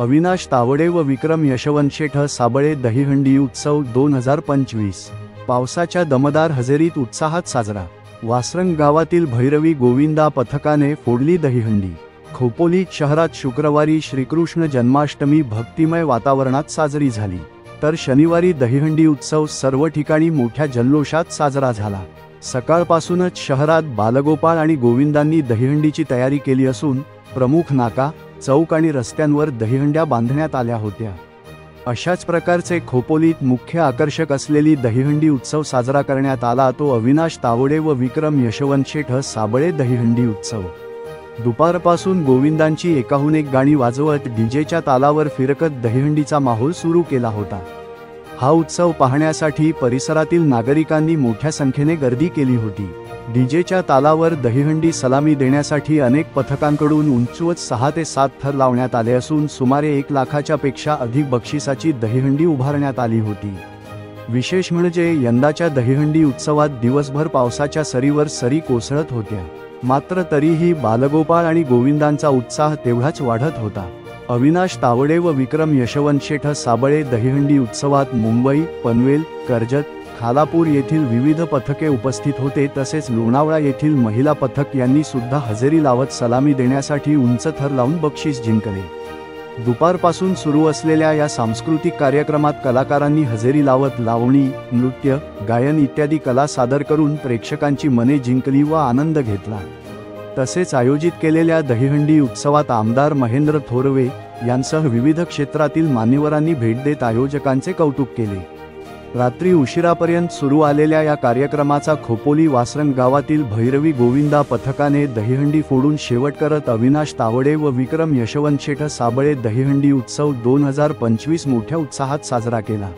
अविनाश तावडे व विक्रम यशवंत शेठ साबळे दहीहंडी उत्सव 2025 पावसाच्या दमदार हजेरीत उत्साहात साजरा। वासरंग गावातील भैरवी गोविंदा पथकाने फोडली दहीहंडी। खोपोली शहरात शुक्रवारी श्रीकृष्ण जन्माष्टमी भक्तिमय वातावरणात साजरी झाली, तर शनिवारी दहीहंडी उत्सव सर्व ठिकाणी मोठ्या जल्लोषात साजरा झाला। सकाळपासूनच शहरात बालगोपाळ आणि गोविंदांनी दहीहंडीची तयारी केली असून प्रमुख नाका, चौक आणि रस्त्यांवर दहीहंड्या बांधण्यात आल्या होत्या। अशाच प्रकारचे खोपोलीत मुख्य आकर्षक असलेली दहीहंडी उत्सव साजरा करण्यात आला, तो अविनाश तावडे व विक्रम यशवंत शेठ साबळे दहीहंडी उत्सव। दुपारपासून गोविंदांची एकाहून एक गाणी वाजवत डीजेच्या तालावर फिरकत दहीहंडीचा माहोल सुरू केला होता। हा उत्सव पाहण्यासाठी परिसरातील नागरिकांनी मोठ्या संख्येने गर्दी केली होती। डीजेच्या तालावर दहीहंडी सलामी देण्यासाठी अनेक पथकांकडून उंचवत 6 ते 7 थर लावण्यात आले असून सुमारे 1 लाखाच्या पेक्षा अधिक बक्षिसाची दहीहंडी उभारण्यात आली होती। विशेष म्हणजे यंदाच्या दहीहंडी उत्सवात दिवसभर पावसाच्या सरीवर सरी कोसळत होत्या, मात्र तरीही बालगोपाळ आणि गोविंदांचा उत्साह तेवढाच वाढत होता। अविनाश तावडे व विक्रम यशवंत शेठ साबळे दहीहंडी उत्सवात मुंबई, पनवेल, कर्जत, खालापूर येथील विविध पथके उपस्थित होते, तसेच लोणावळा येथील महिला पथक यांनी सुद्धा हजेरी लावत सलामी देण्यासाठी उंच थर लावून बक्षीस जिंकले। दुपारपासून सुरू असलेल्या या सांस्कृतिक कार्यक्रमात कलाकारांनी हजेरी लावत लावणी, नृत्य, गायन इत्यादी कला सादर करून प्रेक्षकांची मने जिंकली व आनंद घेतला। तसेच आयोजित केलेल्या दहीहंडी उत्सवात आमदार महेंद्र थोरवे यांसह विविध क्षेत्रातील मान्यवरांनी भेट देत आयोजकांचे कौतुक केले। रात्री उशिरापर्यंत सुरू आलेल्या या कार्यक्रमाचा खोपोली वासरंग गावातील भैरवी गोविंदा पथकाने दहीहंडी फोडून शेवट करत अविनाश तावडे व विक्रम यशवंत शेठ साबळे दहीहंडी उत्सव 2025 मोठ्या उत्साहात साजरा केला।